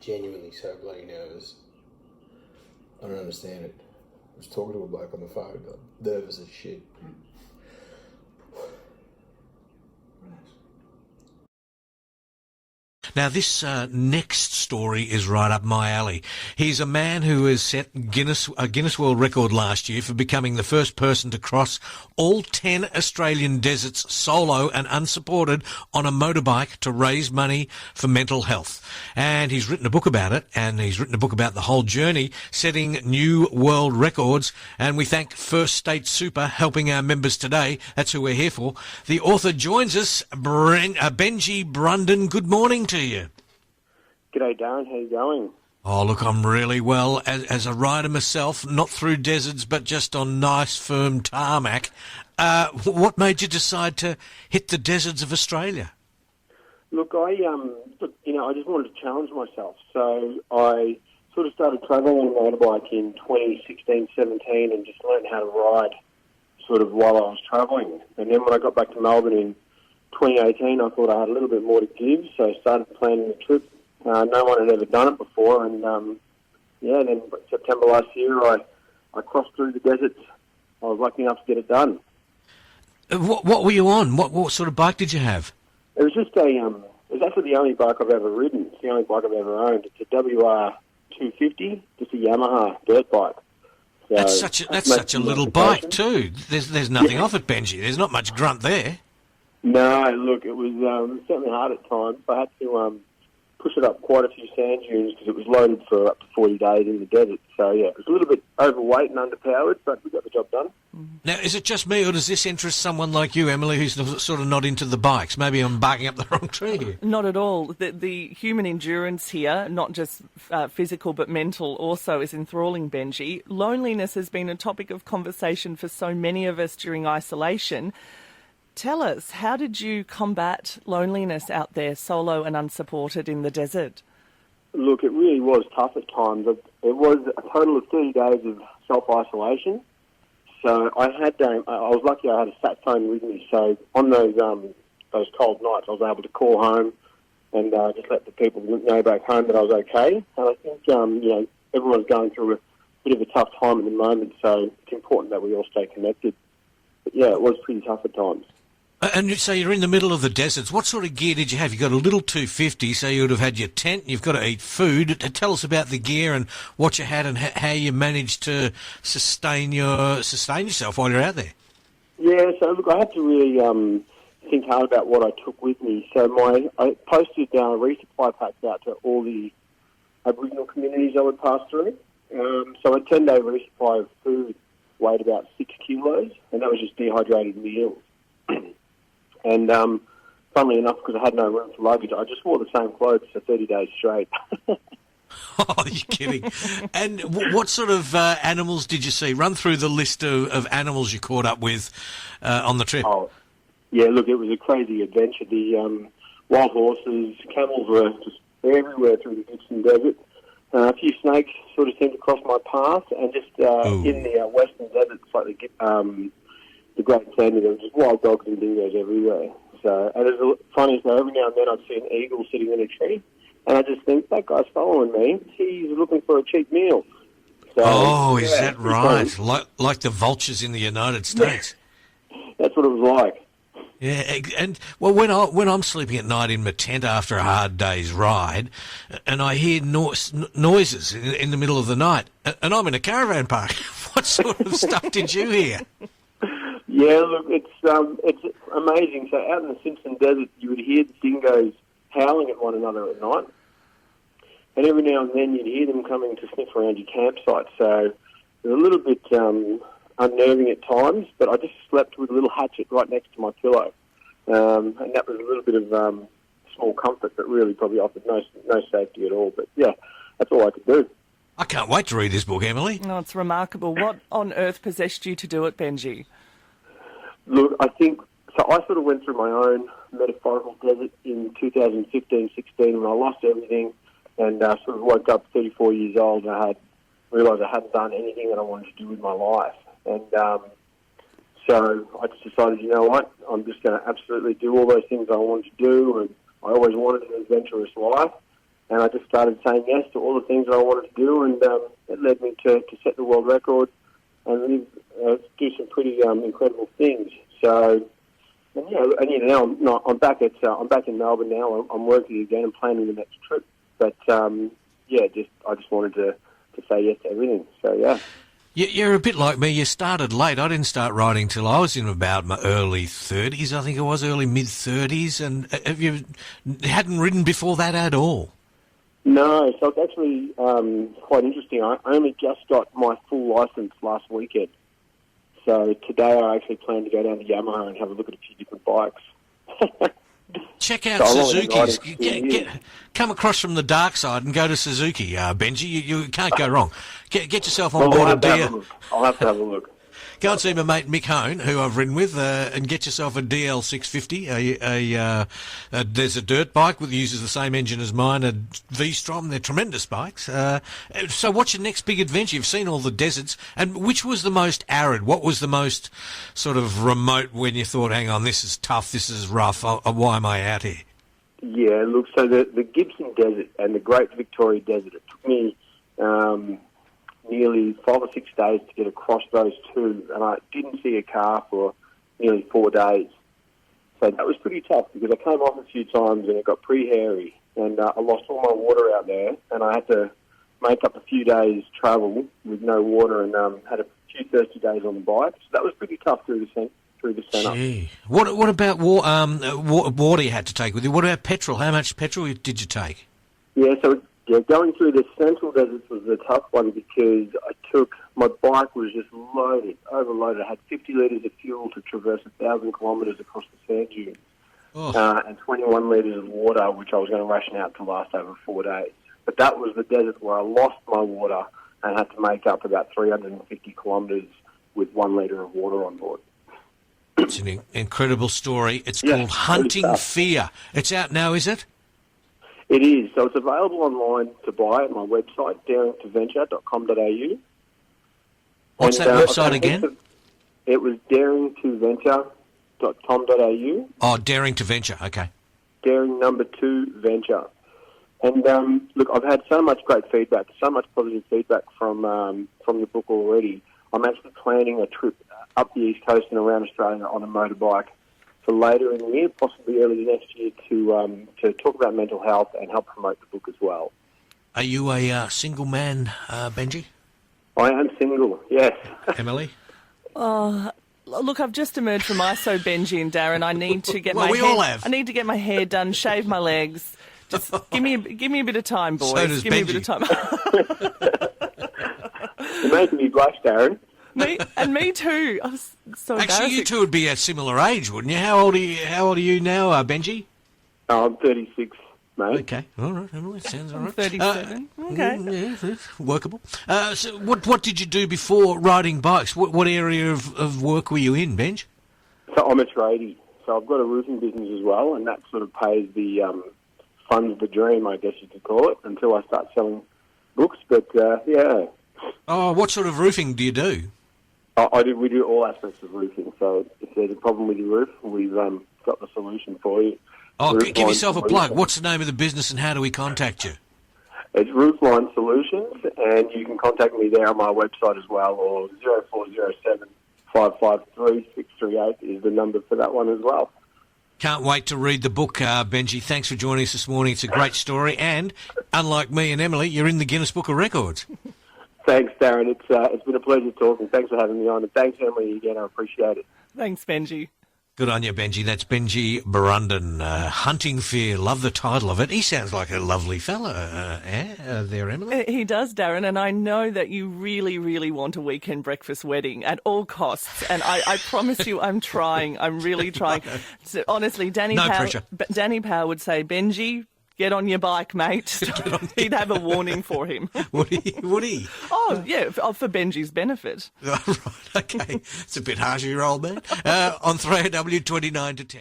genuinely so bloody nervous. I don't understand it. I was talking to a bloke on the phone, got nervous as shit. Now, this next story is right up my alley. He's a man who has set a Guinness World Record last year for becoming the first person to cross all 10 Australian deserts solo and unsupported on a motorbike to raise money for mental health. And he's written a book about it, and he's written a book about the whole journey, setting new world records. And we thank First State Super helping our members today. That's who we're here for. The author joins us, Benji Brunden. Good morning to you. G'day, Darren. How you going? Oh, look, I'm really well. As a rider myself, not through deserts, but just on nice, firm tarmac. What made you decide to hit the deserts of Australia? Look, I just wanted to challenge myself. So I sort of started travelling on a motorbike in 2016, 17 and just learned how to ride sort of while I was travelling. And then when I got back to Melbourne in 2018, I thought I had a little bit more to give, so I started planning the trip. No one had ever done it before, and then September last year, I crossed through the deserts. I was lucky enough to get it done. What were you on? What sort of bike did you have? It was just it was actually the only bike I've ever ridden. It's the only bike I've ever owned. It's a WR250, just a Yamaha dirt bike. So that's such a little bike too. There's nothing off it, Benji. There's not much grunt there. No, look, it was certainly hard at times. I had to push it up quite a few sand dunes because it was loaded for up to 40 days in the desert. So, yeah, it was a little bit overweight and underpowered, but we got the job done. Now, is it just me, or does this interest someone like you, Emily, who's sort of not into the bikes? Maybe I'm barking up the wrong tree here. Not at all. The human endurance here, not just physical but mental, also is enthralling, Benji. Loneliness has been a topic of conversation for so many of us during isolation. Tell us, how did you combat loneliness out there, solo and unsupported in the desert? Look, it really was tough at times. It was a total of 30 days of self-isolation. So I was lucky I had a sat phone with me. So on those cold nights, I was able to call home and just let the people know back home that I was okay. And I think, everyone's going through a bit of a tough time at the moment, so it's important that we all stay connected. But yeah, it was pretty tough at times. And so you're in the middle of the deserts. What sort of gear did you have? You got a little 250, so you would have had your tent. You've got to eat food. Tell us about the gear and what you had and how you managed to sustain yourself while you're out there. Yeah, so look, I had to really think hard about what I took with me. So I posted resupply packs out to all the Aboriginal communities I would pass through. So a 10-day resupply of food weighed about 6 kilos, and that was just dehydrated meals. And funnily enough, because I had no room for luggage, I just wore the same clothes for 30 days straight. Oh, you're kidding. And what sort of animals did you see? Run through the list of animals you caught up with on the trip. Oh, yeah, look, it was a crazy adventure. The wild horses, camels were just everywhere through the Gippsland Desert. A few snakes sort of seemed to cross my path, and just in the western desert, like the Great Sandy, there was just wild dogs and dingoes everywhere. So, and it's funny, so every now and then I'd see an eagle sitting in a tree, and I just think, that guy's following me. He's looking for a cheap meal. So, is that right? Like the vultures in the United States? That's what it was like. Yeah, and well, when I'm sleeping at night in my tent after a hard day's ride, and I hear noises in the middle of the night, and I'm in a caravan park, what sort of stuff did you hear? Yeah, look, it's amazing. So out in the Simpson Desert, you would hear the dingoes howling at one another at night, and every now and then you'd hear them coming to sniff around your campsite. So it was a little bit unnerving at times, but I just slept with a little hatchet right next to my pillow, and that was a little bit of small comfort, but really probably offered no safety at all. But yeah, that's all I could do. I can't wait to read this book, Emily. No, it's remarkable. What on earth possessed you to do it, Benji? Look, I think, so I sort of went through my own metaphorical desert in 2015-16 when I lost everything and sort of woke up 34 years old and I realised I hadn't done anything that I wanted to do with my life. And so I just decided, you know what, I'm just going to absolutely do all those things I wanted to do, and I always wanted an adventurous life. and I just started saying yes to all the things that I wanted to do, and it led me to set the world record and do some pretty incredible things. So, and now I'm back in Melbourne now. I'm working again and planning the next trip. But I just wanted to say yes to everything. So yeah. You're a bit like me. You started late. I didn't start writing till I was in about my early 30s. I think it was early mid-30s. And you hadn't written before that at all? No. So it's actually quite interesting. I only just got my full license last weekend. So today I actually plan to go down to Yamaha and have a look at a few different bikes. Check out Suzuki's. Come across from the dark side and go to Suzuki, Benji. You can't go wrong. Get yourself on board a deer. I'll have to have a look. Go and see my mate Mick Hone, who I've ridden with, and get yourself a DL650. There's a dirt bike that uses the same engine as mine, a V-Strom. They're tremendous bikes. So what's your next big adventure? You've seen all the deserts. And which was the most arid? What was the most sort of remote when you thought, hang on, this is tough, this is rough, why am I out here? Yeah, look, so the Gibson Desert and the Great Victoria Desert, it took me nearly 5 or 6 days to get across those two, and I didn't see a car for nearly 4 days. So that was pretty tough because I came off a few times and it got pretty hairy, and I lost all my water out there, and I had to make up a few days' travel with no water, and had a few thirsty days on the bike. So that was pretty tough through the centre. Gee. What about water you had to take with you? What about petrol? How much petrol did you take? Yeah, so going through the central deserts was the tough one because my bike was just overloaded. I had 50 litres of fuel to traverse 1,000 kilometres across the sand dunes, and 21 litres of water, which I was going to ration out to last over 4 days. But that was the desert where I lost my water and had to make up about 350 kilometres with 1 litre of water on board. It's an incredible story. It's called Hunting Fear. It's out now, is it? It is. So it's available online to buy at my website, daringtoventure.com.au. What's that website again? It was daringtoventure.com.au. Oh, Daring to Venture, okay. Daring number 2 Venture. And look, I've had so much great feedback, so much positive feedback from the book already. I'm actually planning a trip up the East Coast and around Australia on a motorbike for later in the year, possibly early next year, to talk about mental health and help promote the book as well. Are you a single man, Benji? I am single, yes. Emily? Look, I've just emerged from ISO, Benji and Darren. I need to get I need to get my hair done, shave my legs. Just give me a bit of time, boys. So does give Benji. me a bit of time. You're making me blush, Darren. Me too. I was so Actually, you two would be a similar age, wouldn't you? How old are you now, Benji? I'm 36, mate. Okay, all right, Emily, sounds all right. 37. Okay. Yeah, workable. So what did you do before riding bikes? What area of work were you in, Benj? So I'm a tradie. So I've got a roofing business as well, and that sort of pays the funds the dream, I guess you could call it, until I start selling books. But yeah. Oh, what sort of roofing do you do? We do all aspects of roofing. So if there's a problem with your roof, we've got the solution for you. Oh, give yourself a plug. What's the name of the business and how do we contact you? It's Roofline Solutions, and you can contact me there on my website as well, or 0407 553 638 is the number for that one as well. Can't wait to read the book, Benji. Thanks for joining us this morning. It's a great story, and unlike me and Emily, you're in the Guinness Book of Records. Thanks, Darren. It's been a pleasure talking. Thanks for having me on, and thanks, Emily, again. I appreciate it. Thanks, Benji. Good on you, Benji. That's Benji Burundan. Hunting Fear. Love the title of it. He sounds like a lovely fella there, Emily. He does, Darren, and I know that you really, really want a weekend breakfast wedding at all costs, and I promise you I'm trying. I'm really trying. So, honestly, Danny Power would say, Benji, get on your bike, mate. He'd have a warning for him. Would he? Oh, yeah, for Benji's benefit. Right, okay. It's a bit harsh, your old man. On 3AW 29 to 10.